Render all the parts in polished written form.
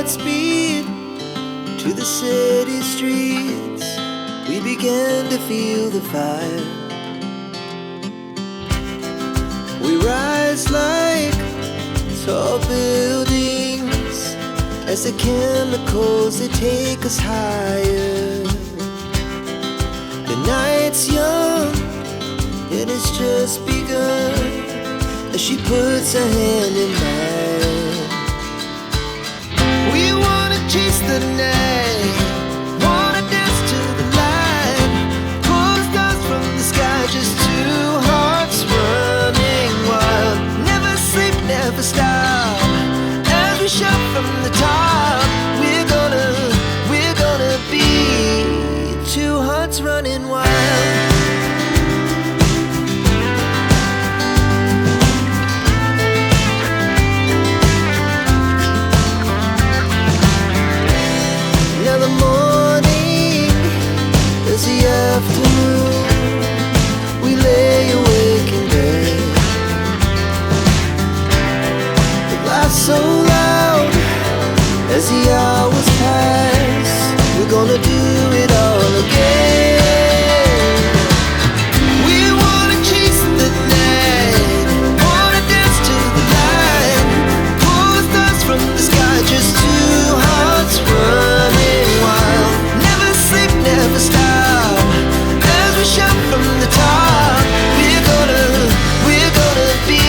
heart speed to the city streets. We began to feel the fire. We rise like tall buildings as the chemicals, they take us higher. The night's young and it's just begun as she puts her hand in mine. We wanna chase the night, wanna dance to the light, pull stars from the sky, just two hearts running wild. Never sleep, never stop, as we shout from the top. We're gonna be two hearts running wild. Now the morning is the afternoon. We lay awake in bed. The laughs so loud as the hours pass. We're gonna do it all again. We wanna chase the night, wanna dance to the light, pull stars from the sky, just two hearts running wild. Never sleep, never stop, as we shout from the top. We're gonna be, we're gonna be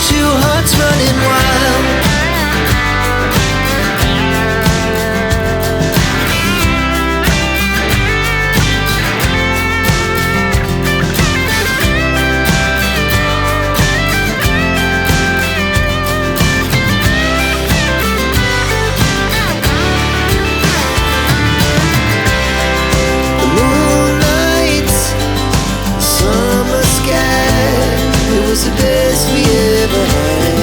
two hearts running wild. The moonlight, summer sky, it was the best we ever